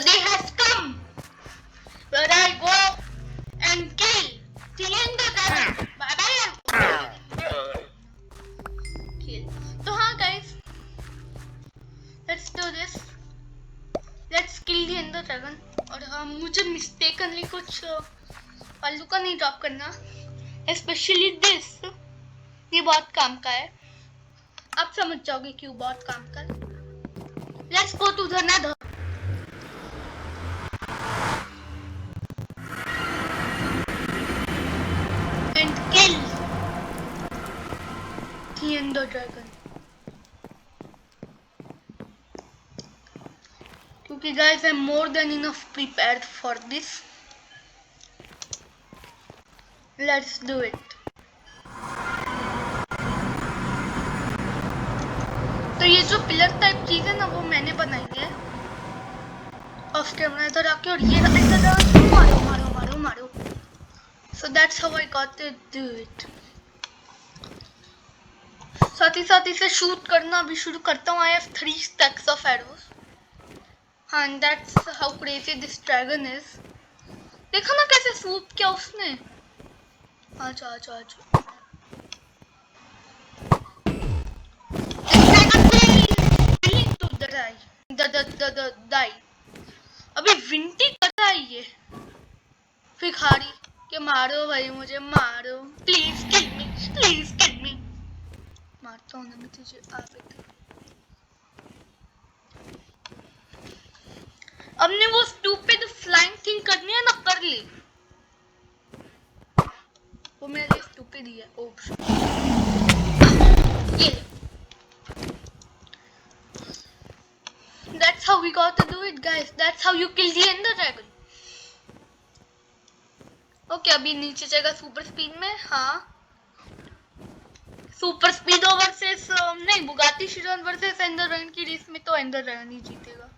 day has come where I go and kill the Ender Dragon. Bye bye. Kill. So हाँ guys, let's do this. Let's kill the Ender Dragon. और मुझे mistakenly कुछ फालतू का नहीं drop करना, especially this. ये बहुत काम का है, आप समझ जाओगे क्यों बहुत काम का। Let's go to the Nether. And kill the Ender Dragon. क्योंकि guys, I'm more than enough prepared for this. Let's do it. तो ये जो पिलर टाइप चीज है ना वो मैंने बनाई है ऑफ कैमरा इधर आके, और ये इधर मारो मारो मारो मारो। So that's how I got to do it. साथ ही इसे शूट करना अभी शुरू करता हूँ। I have 3 stacks of arrows. And that's how crazy this dragon is. देखा ना कैसे सूप किया उसने। आजा आजा आजा। die. अभी विंटी कर रहा है ये भिखारी के, मारो भाई मुझे मारो, प्लीज किल मी। मारता हूँ ना मैं तुझे, आप हमने वो स्टूपिड फ्लाइंग थिंग करनी है ना, कर ली। वो मेरे लिए स्टूपिड ही है। ये That's how we got to do it guys. That's how you kill the Ender Dragon. Okay, अभी नीचे जाएगा सुपर स्पीड में। हाँ, सुपर स्पीड वर्सेस नहीं, Bugatti Chiron versus Ender dragon की रेस में तो एंडर ड्रैगन ही जीतेगा।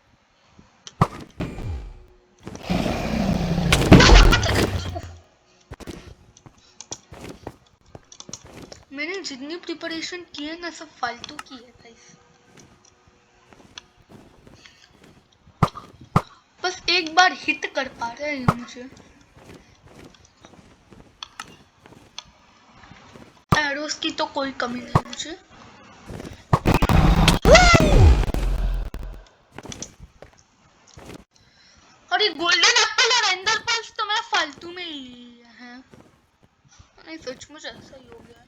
मैंने जितनी प्रिपरेशन की है ना सब फालतू की है गाइस। बस एक बार हिट कर पा रहे हैं मुझे। एरोस की तो कोई कमी नहीं मुझे। और ये गोल्डन एप्पल और एंडर पर्ल्स तो मैं फालतू में ही है। नहीं, सचमुच ऐसा ही हो गया।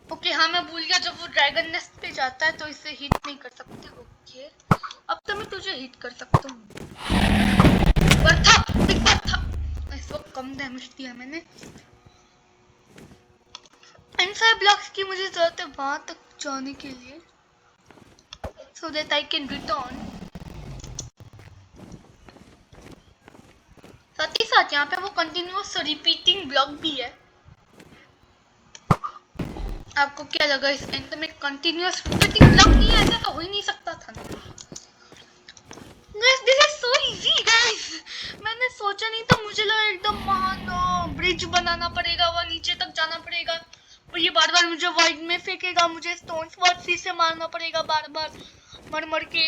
ओके हाँ, मैं भूल गया, जब वो ड्रैगन नेस्ट पे जाता है तो इसे हिट नहीं कर सकते। ओके, अब तो मैं तुझे हिट कर सकता हूँ। इस वक्त कम डैमेज दिया मैंने। इन 5 ब्लॉक्स की मुझे जरूरत है वहां तक जाने के लिए, so that I can return. साथ ही साथ यहाँ पे वो कंटिन्यूअस रिपीटिंग ब्लॉक भी है। आपको क्या लगा इस एंड में कंटिन्यूअस रिपीटिंग ब्लॉक नहीं है? ऐसा तो हो ही नहीं सकता था ना। Guys, this is so easy guys. मैंने सोचा नहीं था, मुझे लगा एकदम महान ब्रिज बनाना पड़ेगा, वो नीचे तक जाना पड़ेगा, और ये बार बार मुझे वाइड में फेंकेगा, मुझे स्टोन स्वॉर्ड से मारना पड़ेगा बार बार मर के,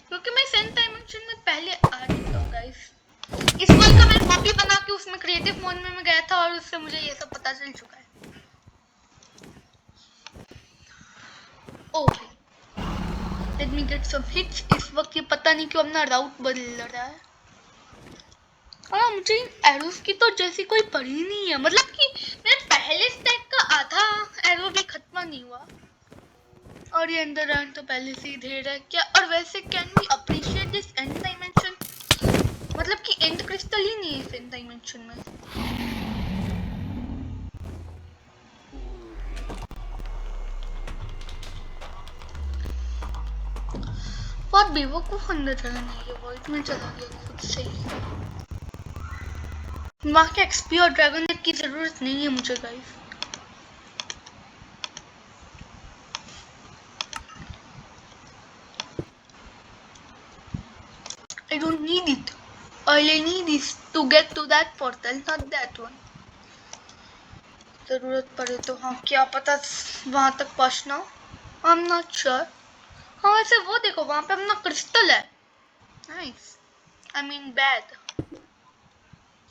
क्योंकि मैं सेंट डायमेंशन में पहले आ चुका हूँ गाइस। इस वर्ल्ड का मैं कॉपी बना के उसमें क्रिएटिव मोड में मैं गया था और उससे मुझे ये सब पता चल चुका है। Oh, let me get some hits. इस वक्त ये पता नहीं क्यों अपना राउट बदल रहा है। हाँ, मुझे एरोस की तो जैसी कोई पड़ी नहीं है, मतलब कि मेरे पहले स्टैक का आधा एरो भी खत्म नहीं हुआ, और ये एंडर ड्रैगन तो पहले से ही ढेर है क्या। और वैसे can we appreciate this end dimension, मतलब कि एंड क्रिस्टल ही नहीं है इस एंड डायमेंशन में। बहुत बेवकूफ एंडर ड्रैगन है ये, वॉइड में चला गया खुद से ही। वहाँ के एक्सपी और ड्रैगन की जरूरत नहीं है मुझे guys. I don't need it. All I need is to get to that portal, not that one. जरूरत पड़े तो हाँ, क्या पता वहां तक पहुंचना हो। I am not sure. हाँ वैसे वो देखो वहां पे अपना क्रिस्टल है। Nice, I mean bad,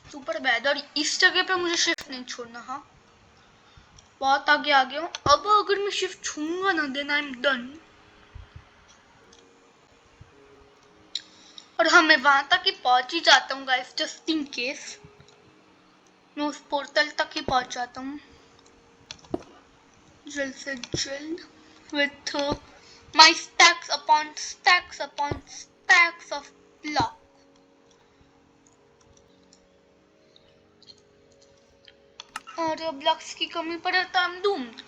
super bad. और इस जगह पे मुझे शिफ्ट नहीं छोड़ना। हाँ बहुत आगे आ गया हूँ। अब अगर मैं शिफ्ट छूंगा ना देन आई एम डन। और हाँ मैं वहां तक ही पहुंच ही जाता हूँ गाइस, जस्ट इन केस मैं उस पोर्टल तक ही पहुंच जाता हूँ जल्द से जल्द with my stacks upon stacks upon stacks of block। और ब्लॉक्स की कमी पड़े तो I'm doomed।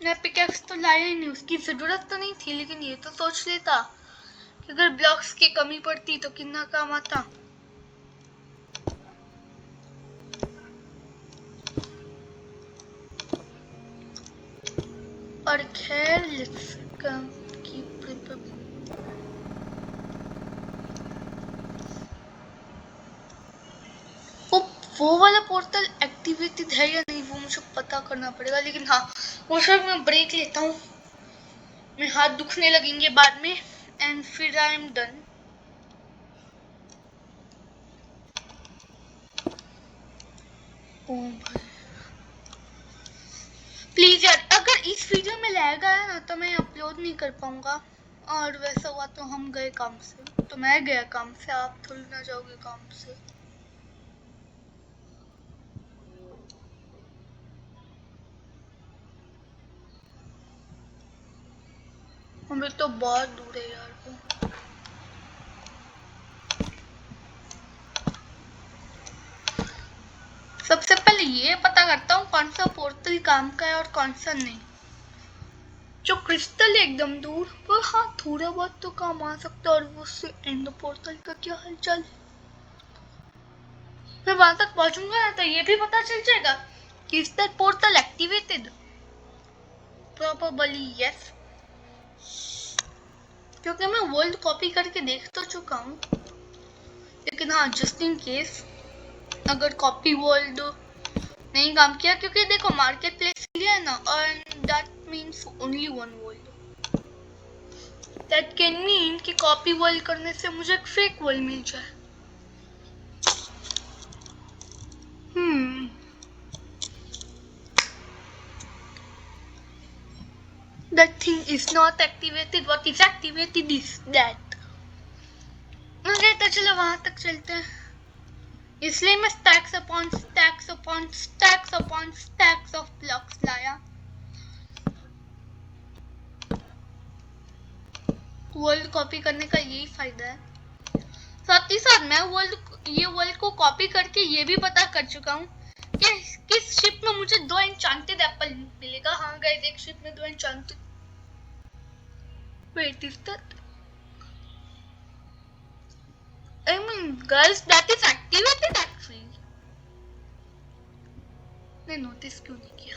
मैं पिकैक्स तो लाया ही नहीं, उसकी जरूरत तो नहीं थी, लेकिन ये तो सोच लेता कि अगर ब्लॉक्स की कमी पड़ती तो कितना काम आता। और खैर लेट्स कीप वो वाला पोर्टल एक्टिवेटेड है या नहीं वो मुझे पता करना पड़ेगा। लेकिन हाँ वो शायद मैं ब्रेक लेता हूँ, मेरे हाथ दुखने लगेंगे बाद में एंड फिर आई एम डन। प्लीज यार अगर इस वीडियो में लैग आया ना तो मैं अपलोड नहीं कर पाऊंगा। और वैसा हुआ तो हम गए काम से, तो मैं गया काम से, आप थोड़ी ना जाओगे काम से। हमें तो बहुत दूर है यार वो। सबसे पहले ये पता करता हूँ कौन सा पोर्टल काम का है और कौन सा नहीं। जो क्रिस्टल है एकदम दूर पर हाँ थोड़ा बहुत तो काम आ सकता है। और वो उससे एंड पोर्टल का क्या हालचाल है, मैं वहां तक पहुंचूंगा ना तो ये भी पता चल जाएगा कि इस that portal activated. Probably yes, क्योंकि मैं वर्ल्ड कॉपी करके देख तो चुका हूँ। लेकिन हाँ जस्ट इन केस अगर कॉपी वर्ल्ड नहीं काम किया, क्योंकि देखो मार्केट प्लेस लिया है ना और that means only one world. That can mean कि कॉपी वर्ल्ड करने से मुझे एक फेक वर्ल्ड मिल जाए। That thing is not activated. What is activated is that. Okay, तो चलो वहां तक चलते हैं। इसलिए मैं stacks upon stacks upon stacks upon stacks of blocks लाया। वर्ल्ड कॉपी करने का यही फायदा है। साथ ही साथ मैं ये वर्ल्ड को कॉपी करके ये भी पता कर चुका हूँ कि किस शिप में मुझे 2 एन्चांटेड एप्पल मिलेगा। हाँ गाइस एक शिप में 2 enchanted. Wait, is that? I mean, guys, that is activated actually. मैं नोटिस क्यों नहीं किया?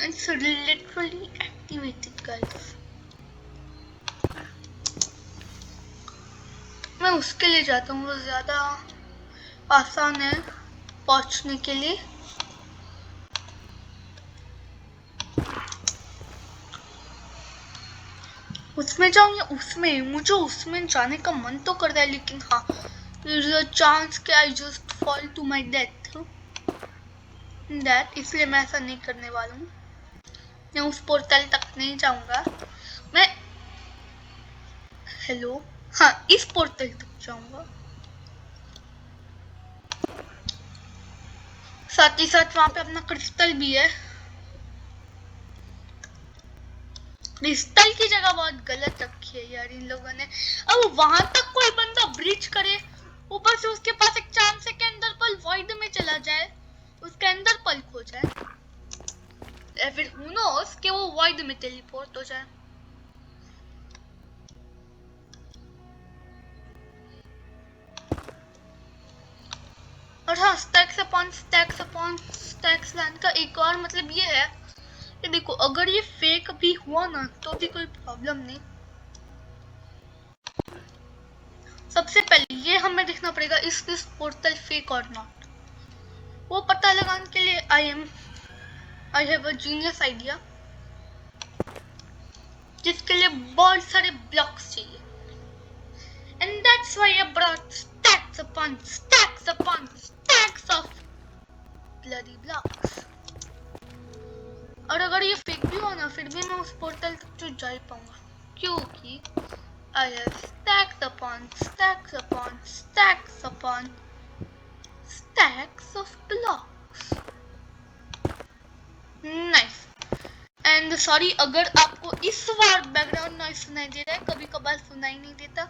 It's literally activated, guys. मैं उसके लिए जाता हूँ, वो ज़्यादा आसान है पहुँचने के लिए। उसमें जाऊँ या उसमें, मुझे उसमें जाने का मन तो कर रहा है, लेकिन हाँ there's a chance कि I just fall to my death that, इसलिए मैं ऐसा नहीं करने वाला हूँ। मैं उस पोर्टल तक नहीं जाऊंगा। मैं हेलो हाँ इस पोर्टल तक जाऊंगा। साथ ही साथ वहां पे अपना क्रिस्टल भी है। क्रिस्टल की जगह बहुत गलत रखी है यार इन लोगों ने। अब वहां तक कोई बंदा ब्रिज करे, ऊपर से उसके पास एक चांस है कि अंदर पल वॉइड में चला जाए, उसके अंदर पल खो जाए, या फिर हु नोस कि वो वॉइड में टेलीपोर्ट हो जाए। और हाँ stacks upon stacks upon stacks लाने का एक और मतलब ये है कि देखो अगर ये फेक भी हुआ ना तो भी कोई प्रॉब्लम नहीं। सबसे पहले ये हमें देखना पड़ेगा इज दिस पोर्टल फेक और नॉट। वो पता लगाने के लिए I have a genius idea, जिसके लिए बहुत सारे ब्लॉक्स चाहिए। And that's why I brought stacks upon stacks of bloody blocks। और अगर ये फेक भी हो ना, फिर भी मैं उस पोर्टल तक तो जा ही पाऊंगा, क्योंकि I have stacks upon stacks of blocks। Nice। And sorry अगर आपको इस बार बैकग्राउंड नॉइज सुनाई दे रहा है, कभी कभार सुनाई नहीं देता।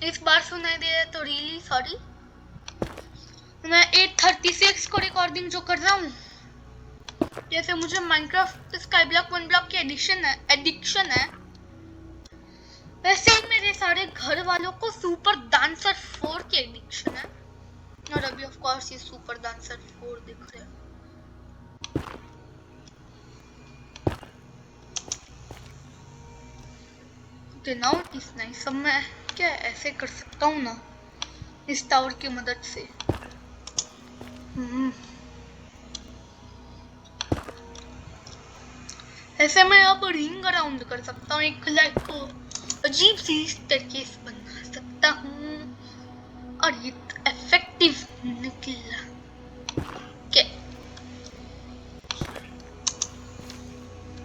इस बार सुनाई दे रहा है तो रियली सॉरी। मैं 8:36 को रिकॉर्डिंग जो कर रहा हूँ, जैसे मुझे माइनक्राफ्ट स्काईब्लॉक 1 ब्लॉक की एडिक्शन है, वैसे ही मेरे सारे घर वालों को सुपर डांसर 4 की एडिक्शन है। और अभी ऑफ कोर्स ये सुपर डांसर 4 दिख रहा है। नाउ इस नाइस। अब मैं क्या ऐसे कर सकता हूँ ना इस टावर की मदद से। ऐसे मैं अब रिंग अराउंड कर सकता हूँ, एक लाइक को अजीब सी स्टेयरकेस बना सकता हूँ, और ये इफेक्टिव निकला। क्या?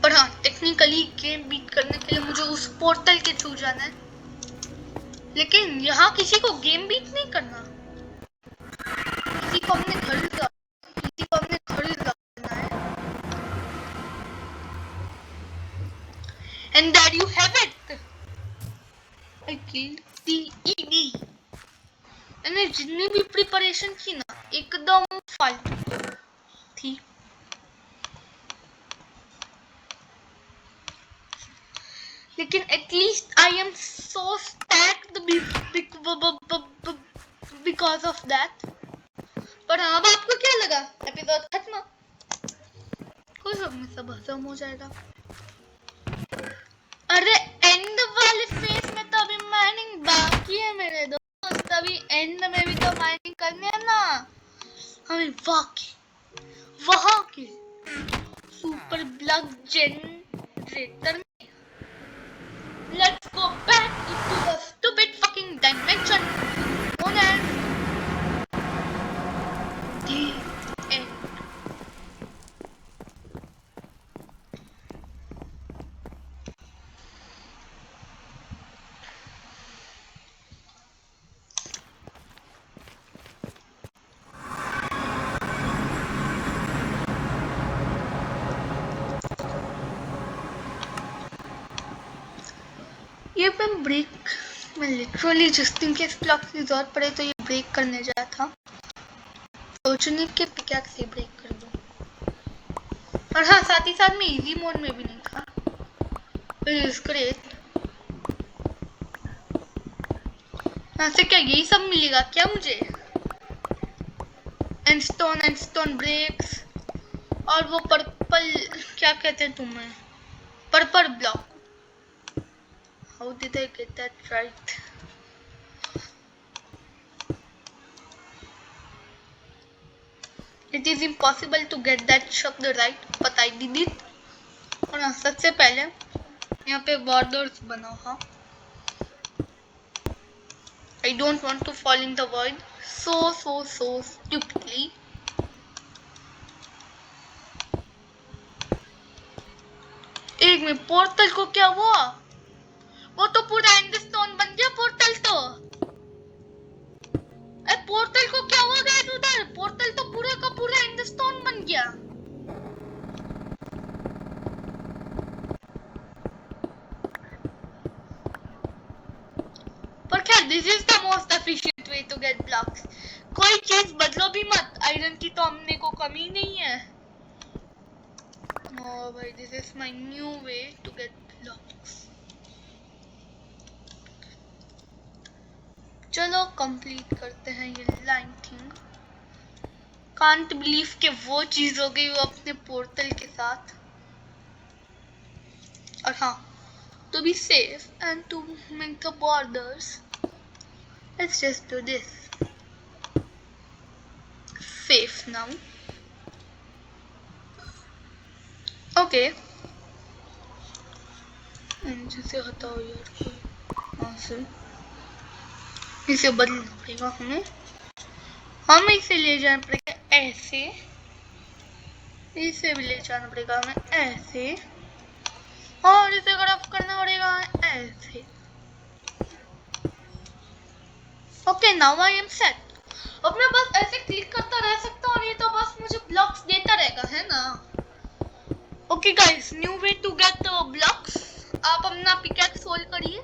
पर हाँ, टेक्निकली गेम बीट करने के लिए मुझे उस पोर्टल के थ्रू जाना है, लेकिन यहाँ किसी को गेम बीट नहीं करना। किसी को अपने घर करना है। And there you have it। I killed the ED। मैंने जितनी भी प्रिपरेशन की ना, एकदम फालतू थी। लेकिन at least I am so stacked because of that. पर अब आपको क्या लगा, एपिसोड खत्म? कुछ में सब खत्म हो जाएगा। अरे एंड वाले फेस में तो अभी माइनिंग बाकी है मेरे दोस्त, अभी एंड में भी तो माइनिंग करनी है ना हमें। वहाँ के सुपर ब्लॉक जनरेटर में let's go back to the stupid fucking dimension known as the end। ये मैं ब्रेक में लिटरली जिस दिन के ब्लॉक की जरूरत पड़े तो ये ब्रेक करने जाया था, सोचने के पिकैक्स से ब्रेक कर दूं। और हाँ, साथ ही साथ में इजी मोड में भी नहीं था। It's great. यहाँ से क्या यही सब मिलेगा क्या मुझे? एंड स्टोन ब्रेक्स और वो पर्पल क्या कहते हैं तुम्हें, purple block. How did I get that right? It is impossible to get that शब्द right, but I did it। और हाँ, सबसे पहले यहाँ पे borders बनाओ। हाँ, I don't want to fall in the void so stupidly। एक में पोर्टल को क्या हुआ? वो तो पूरा एंडस्टोन बन गया पोर्टल तो। पोर्टल को क्या हुआ गाइस उधर? पोर्टल तो पूरा का पूरा एंडस्टोन बन गया। पर खैर this is the most efficient way to get blocks. कोई चीज बदलो भी मत, आयरन की तो हमने को कमी नहीं है। Oh भाई, this is my new way to get blocks। चलो कंप्लीट करते हैं ये लाइन थिंग। कांट बिलीव के वो चीज हो गई वो अपने पोर्टल के साथ। और हाँ, to be safe and to make the borders, let's just do this. Safe now. Okay. जिसे हटाओ यार कोई, हाँ से इसे बदलना पड़ेगा हमें इसे ले जाना पड़ेगा ऐसे, इसे भी ले जाना पड़ेगा हमें ऐसे, और इसे क्रॉप करना पड़ेगा ऐसे. Okay now I am set. अब मैं बस ऐसे क्लिक करता रह सकता हूँ और ये तो बस मुझे ब्लॉक्स देता रहेगा, है ना. Okay guys, new way to get the blocks. आप अपना पिकैक्स होल्ड करिए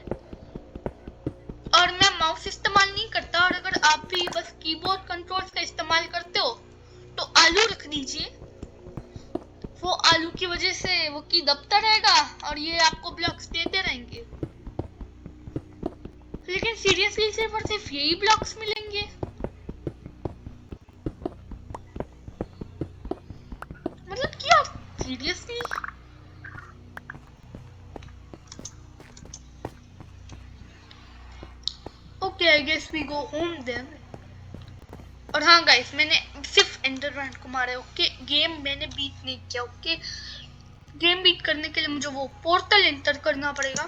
और मैं माउस इस्तेमाल नहीं करता, और अगर आप भी बस कीबोर्ड कंट्रोल्स का इस्तेमाल करते हो तो आलू रख दीजिए. वो आलू की वजह से वो की दबता रहेगा और ये आपको ब्लॉक्स देते रहेंगे. लेकिन सीरियसली सिर्फ यही ब्लॉक्स मिलेंगे? मतलब क्या seriously? Okay I guess we go home then. और हाँ गाइस, मैंने सिर्फ एंडरमैन को मारा है. ओके गेम मैंने बीट नहीं किया. ओके गेम बीट करने के लिए मुझे वो पोर्टल एंटर करना पड़ेगा,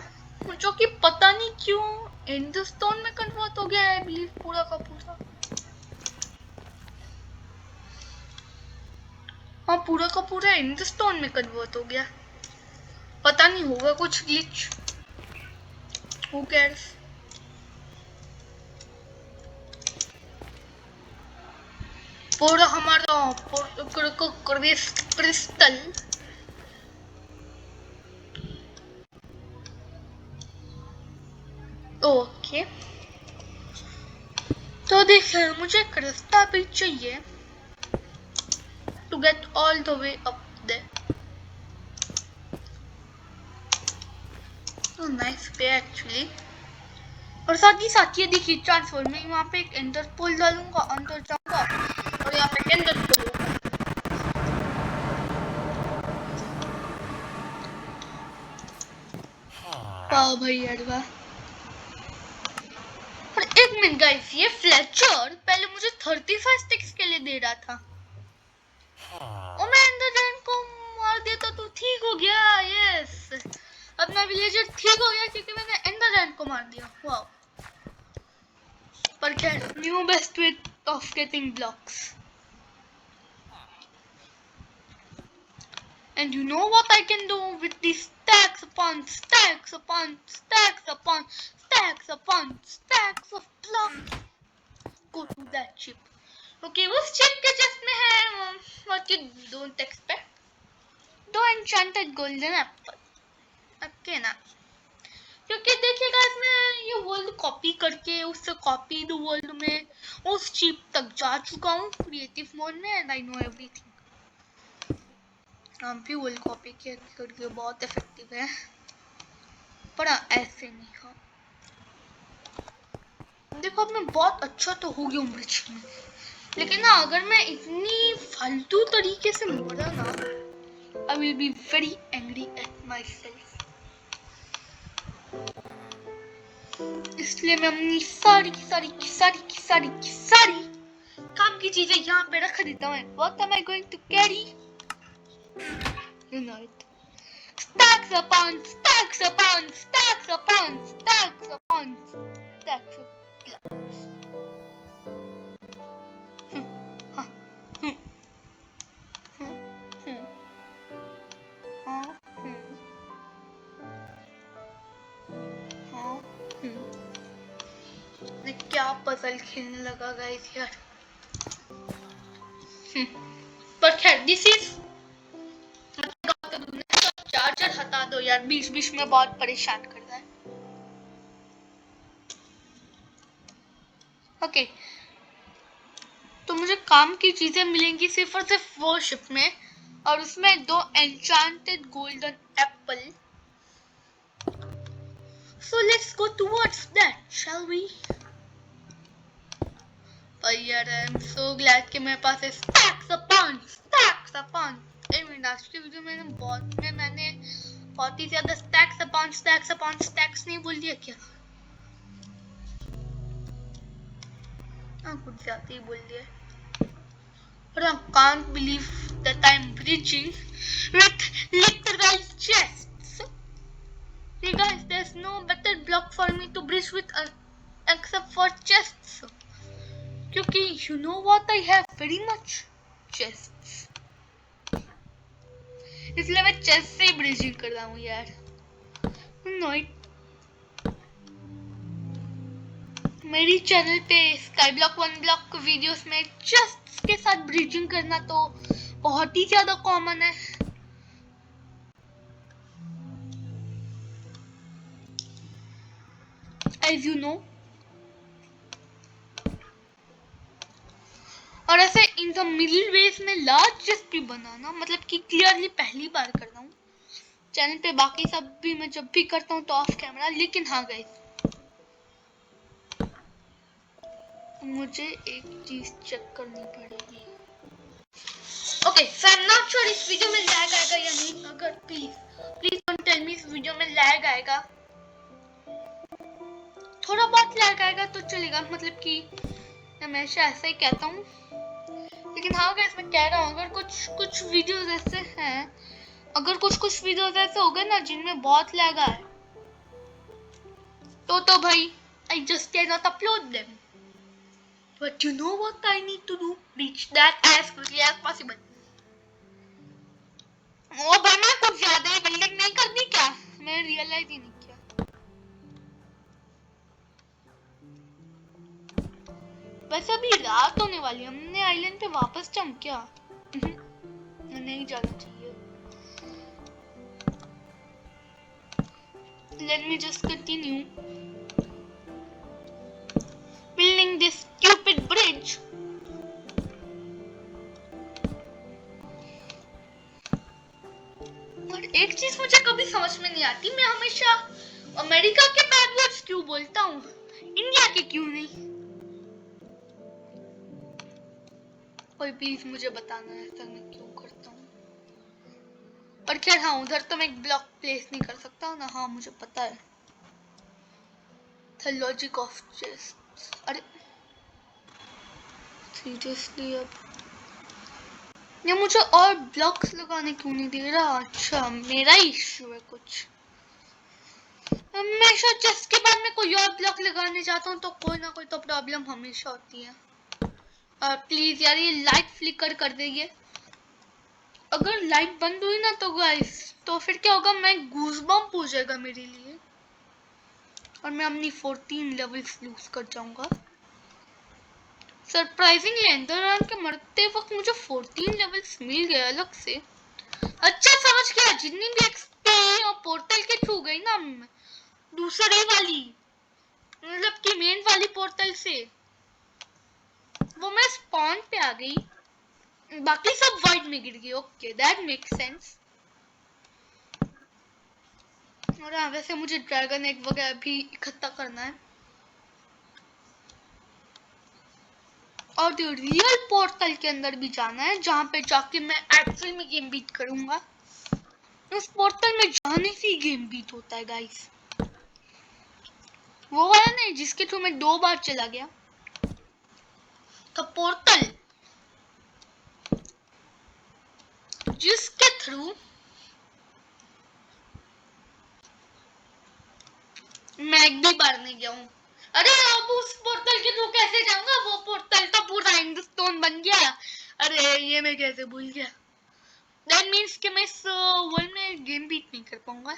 जो कि पता नहीं क्यों एंडरस्टोन में कन्वर्ट हो गया है. आई बिलीव पूरा का पूरा, हाँ पूरा का पूरा एंडरस्टोन में कन्वर्ट हो गया. पता नहीं होगा कुछ ग्लिच. Who cares. पूरा हमारा क्रिस्टल ओके. तो देखिए मुझे क्रिस्टल भी चाहिए to get all the way up there. Oh, nice way actually. और साथ ही साथ ये देखिए ट्रांसफर में वहाँ पे एक एंडर पोल डालूंगा, अंदर जाऊंगा और यहाँ पे एंडर पोल होगा. वाह भाई यार वाह. और एक मिनट गाइस, ये फ्लेचर पहले मुझे 35 स्टिक्स के लिए दे रहा था और मैं एंडरमैन को मार देता तो ठीक हो गया. यस, अपना विलेजर ठीक हो गया क्योंकि मैंने एंडरमैन को मार दिया. वाह. पर खैर, new best way of getting blocks. And you know what I can do with these stacks upon stacks upon stacks upon stacks upon stacks of blocks? Go to that chip. Okay, उस chip के chest में है what you don't expect. दो enchanted golden apple. Okay ना? क्योंकि देखिएगा इसमें ये वर्ल्ड कॉपी करके उससे कॉपी द वर्ल्ड में उस चिप तक जा चुका हूँ क्रिएटिव मोड में, एंड आई नो एवरीथिंग. हम भी वर्ल्ड कॉपी करके बहुत इफेक्टिव है, पर ऐसे नहीं. हाँ देखो अब मैं बहुत अच्छा तो हो गया हूँ ब्रिज में, लेकिन ना अगर मैं इतनी फालतू तरीके से मरा ना, I will be very angry at my self. इसलिए मैं अपनी सारी काम की चीजें यहाँ पे रख देता हूँ. What am I going to carry? You know it. Stacks upon stacks upon stacks upon stacks upon stacks of blocks. मैं क्या पजल खेलने लगा गाइस यार. पर खैर दिस इज चार्जर हटा दो यार, बीच में बहुत परेशान कर रहा है. ओके तो मुझे काम की चीजें मिलेंगी सिर्फ और सिर्फ वो शिप में, और उसमें 2 enchanted golden Apple. So let's go towards that, shall we? But yeah, I'm so glad कि मेरे पास है stacks upon. लास्ट वीडियो में मैंने बहुत ही ज्यादा stacks upon stacks नहीं बोल दिया क्या? हाँ कुछ ज्यादा ही बोल दिया। But I can't believe that I'm bridging with literal chests. See guys, there's no better block for me to bridge with except for chests. क्योंकि you know what, I have very much chests. इसलिए मैं chest से ही bridging कर रहा हूँ यार। मेरी channel पे स्काई ब्लॉक 1 ब्लॉक वीडियोस में चेस्ट के साथ ब्रिजिंग करना तो बहुत ही ज्यादा कॉमन है। As you know. और ऐसे इन द मिडिल वेज में लार्ज चेस्ट भी बनाना मतलब कि क्लियरली पहली बार कर रहा हूँ चैनल पे। बाकी सब भी मैं जब भी करता हूँ तो ऑफ कैमरा। लेकिन हाँ गाइस, मुझे एक चीज चेक करनी पड़ेगी। Okay so I am not sure इस वीडियो में लैग आएगा या नहीं। अगर प्लीज डोंट टेल मी इस वीडियो में लैग आएगा। थोड़ा बहुत लैग आएगा तो चलेगा, मतलब कि हमेशा ऐसा ही कहता हूँ। लेकिन हाँ गाइस, मैं कह रहा हूँ अगर कुछ वीडियोस ऐसे हैं, अगर कुछ वीडियोस ऐसे हो गए ना जिनमें बहुत लैग आए तो भाई I just cannot upload them. But you know what I need to do? Reach that as quickly as possible. ओ भाई मैं कुछ ज्यादा ही बिल्डिंग नहीं करनी क्या? मैं रियलाइज ही नहीं किया। बस अभी रात होने वाली, हमने आइलैंड पे वापस जाऊं क्या? नहीं जाना चाहिए। Let me just continue building this stupid bridge. और एक चीज मुझे कभी समझ में नहीं आती, मैं हमेशा अमेरिका के बैड वर्ड्स क्यों बोलता हूँ, इंडिया के क्यों नहीं? कोई प्लीज मुझे बताना है ऐसा मैं क्यों करता हूँ। और खैर हाँ, उधर तो मैं एक ब्लॉक प्लेस नहीं कर सकता हूँ ना। हाँ मुझे पता है। The logic of chess. अरे सीरियसली अब ये मुझे और ब्लॉक्स लगाने क्यों नहीं दे रहा? अच्छा मेरा इश्यू है कुछ। हमेशा चेस के बाद में कोई और ब्लॉक लगाने जाता हूँ तो कोई ना कोई तो प्रॉब्लम हमेशा होती है। प्लीज यार ये लाइट फ्लिकर कर देंगे। अगर लाइट बंद हुई ना तो गाइस तो फिर क्या होगा, मैं गूज़बम्प हो जाएगा मेरे लिए और मैं अपनी 14 लेवल्स लूज कर जाऊंगा। सरप्राइजिंगली एंडरमैन के मरते वक्त मुझे 14 लेवल्स मिल गए अलग से। अच्छा समझ गया, जितनी भी एक्सपी और पोर्टल के थ्रू गई ना दूसरी वाली, मतलब कि मेन वाली पोर्टल से, वो मैं स्पॉन पे आ गई, बाकी सब वाइड में गिर गई। Okay that makes sense. और हाँ वैसे मुझे ड्रैगन एग वगैरह भी इकट्ठा करना है और रियल पोर्टल के अंदर भी जाना है जहाँ पे जाके मैं एक्चुअल में गेम बीट करूंगा। उस पोर्टल में जाने से ही गेम बीट होता है गाइस। वो वाला नहीं जिसके थ्रू मैं 2 बार चला गया, तो पोर्टल जिसके थ्रू मैं एक भी बार नहीं गया हूँ। अरे अब उस पोर्टल के थ्रू कैसे जाऊंगा? वो पोर्टल तो पूरा हिंदुस्तान बन गया। अरे ये मैं कैसे भूल गया? दैट मींस कि मैं इस वर्ल्ड में गेम बीट नहीं कर पाऊंगा।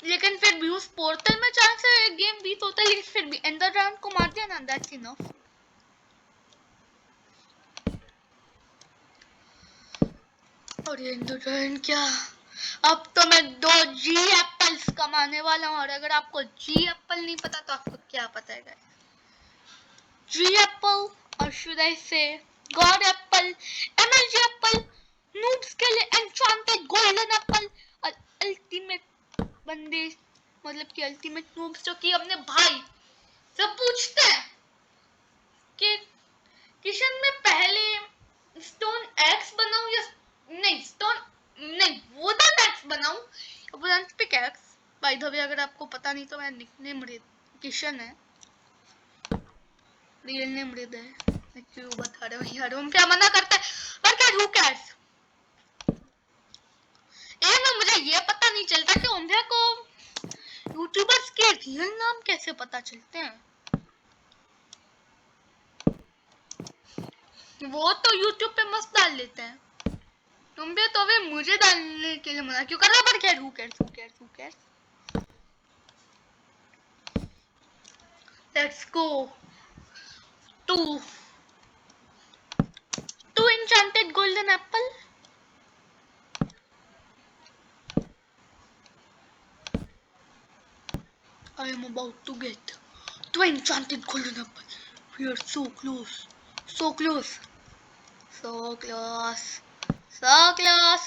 लेकिन फिर भी उस पोर्टल में चांस है गेम बीट होता है, लेकिन फिर भी एंडर ड्रैगन को मार दिया ना, दैट्स इनफ। और ये एंडर ड्रैगन क्या, अब तो मैं 2 जी एप्पल्स कमाने वाला हूँ। और अगर आपको जी एप्पल नहीं पता तो आपको क्या पता है? जी एप्पल और शुड आई से God Apple, energy Apple, noobs के लिए एन्चांटेड गोल्डन एप्पल और अल्टीमेट बंदे, मतलब कि अल्टीमेट नूब्स जो कि अपने भाई से पूछते हैं कि किचन में पहले स्टोन एक्स बनाऊं या नहीं स्टोन बाय द वे अगर आपको पता नहीं तो मेरा निकनेम किशन है, रियल नेम हृदय है। मैं क्यों बता रहा हूँ यार, हम क्या मना करता है, पर क्या हु कैर्स। ये ना मुझे ये पता नहीं चलता कि ओम्बिया को यूट्यूबर्स के रियल नाम कैसे पता चलते हैं। वो तो यूट्यूब पे मस्त डाल लेते हैं, ओम्बिया तो अभी मुझे डालने के लिए मना क्यों कर रहा, पर क्या who cares. Let's go to enchanted golden apple. I am about to get 2 enchanted golden apple. We are so close. So close. So close. So close.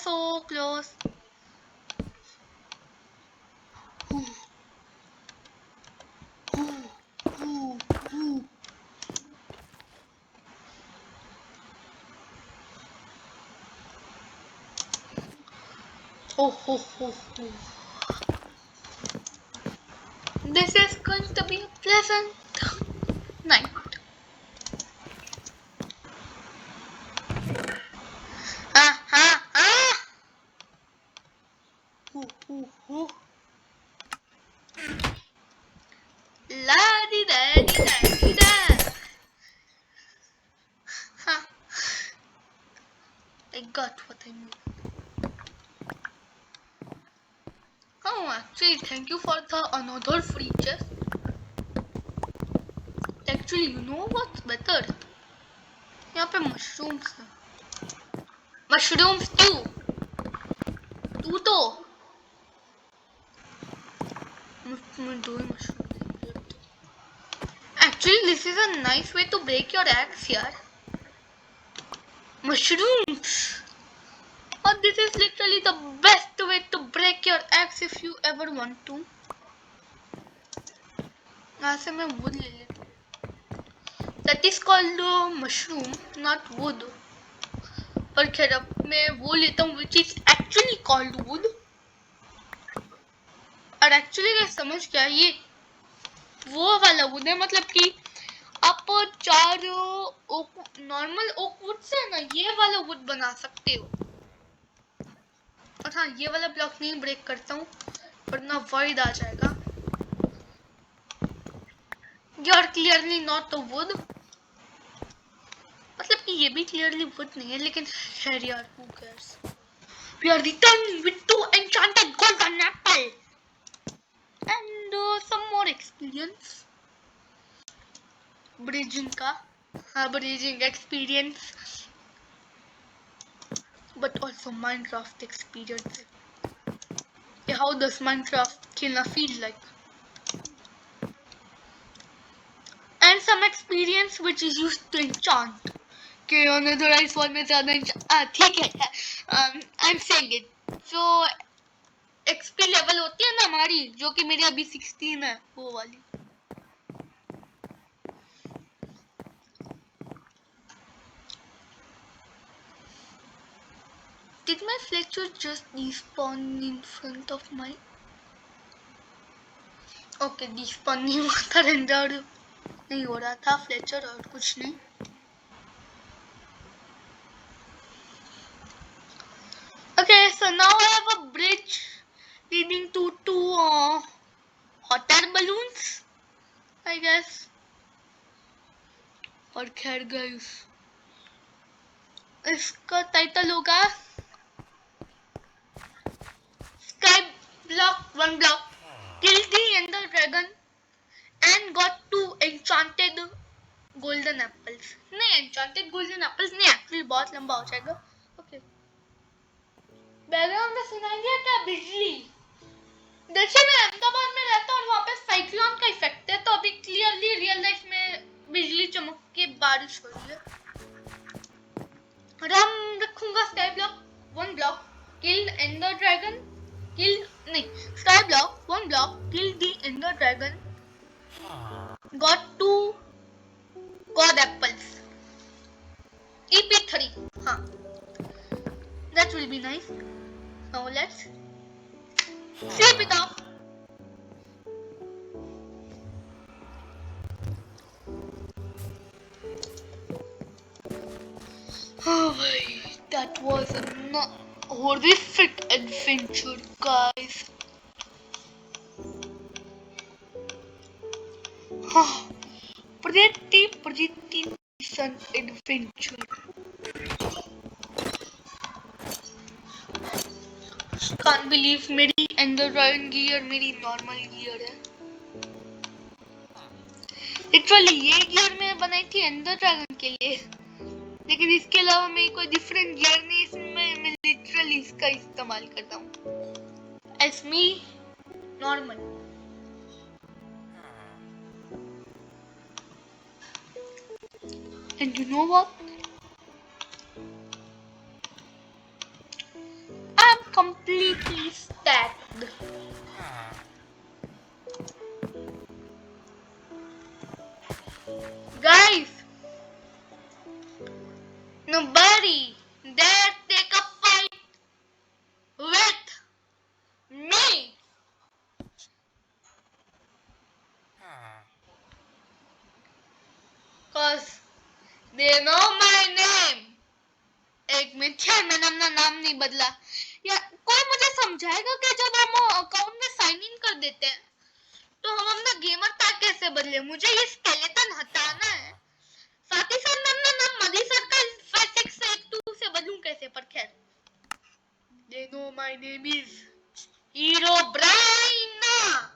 So close. Oh. This is going to be a pleasant night. La di da di da. I got what I need. Oh, actually, thank you for the another free chest. Actually, you know what's better? यहाँ पे mushrooms हैं. Mushroom stew. तू तो. मैं दो ही mushroom. Actually, this is a nice way to break your axe, यार. Mushrooms. Oh, this is literally the best way to break your axe if you ever want to. यहाँ से मैं wood ले लेता हूँ. That is called mushroom, not wood. पर खैर अब मैं वो लेता हूँ which is actually called wood. और actually मैं समझ गया ये वो वाला wood है, मतलब कि आप चार नॉर्मल ओक वुड से ना ये वाला वुड बना सकते हो. और हाँ, ये वाला ब्लॉक नहीं ब्रेक करता हूँ वरना वॉइड आ जाएगा. You are clearly not a wood. मतलब कि ये भी क्लियरली वुड नहीं है, लेकिन खैर यार who cares. We are returning with 2 enchanted golden apple and some more experience. Bridging का, हाँ bridging experience, but also Minecraft experience. Yeah, how does Minecraft kinda feel like? And some experience which is used to enchant. Okay, another one में ज़्यादा ठीक है. I'm saying it. So XP level होती है ना हमारी, जो कि मेरी अभी 16 है, वो वाली. Did my Fletcher just despawn in front of my? Okay, despawn नहीं हुआ था, रेंडर नहीं हो रहा था फ्लेचर और कुछ नहीं. Okay, so now I have a bridge leading to 2 hot air balloons, I guess. और खैर गाइस, इसका टाइटल होगा sky block 1 block kill the Ender dragon and got 2 enchanted golden apples. नहीं, एन्चांटेड गोल्डन एप्पल्स नहीं, actually बहुत लंबा हो जाएगा. ओके, बैकग्राउंड में सुनाई दिया क्या? बिजली. देखिए मैं अहमदाबाद में रहता हूँ और वहाँ पे साइक्लोन का इफेक्ट है, तो अभी क्लियरली रियल लाइफ में बिजली चमक के बारिश हो रही है. और हम रखूंगा sky block 1 block kill Ender dragon sky block 1 block kill the Ender dragon got 2 god apples EP3. हाँ, that will be nice. Now let's sleep it off. Oh my, that was a horrific adventure, guys. Pretty decent adventure. Can't believe मेरी ender dragon की और मेरी normal gear है. Literally ये gear मैं बनाई थी एंडर ड्रैगन के लिए, लेकिन इसके अलावा मेरी कोई डिफरेंट गियर नहीं, इसमें मैं लिटरली इसका इस्तेमाल करता हूँ as me normal. And you know what? I'm completely stacked. Guys, nobody dare take a fight with me. Cause they know my name. एक मिनट, मैंने अपना नाम नहीं बदला. या कोई मुझे समझाएगा कि जब हम अकाउंट में साइन इन कर देते हैं तो हम अपना गेमर टैग कैसे बदले? मुझे ये स्केलेटन हटाना है. साथ ही साथ मैं अपना नाम मदी सर्कल 5682 से बदलूं कैसे? पर खैर, they know my name is Herobrine.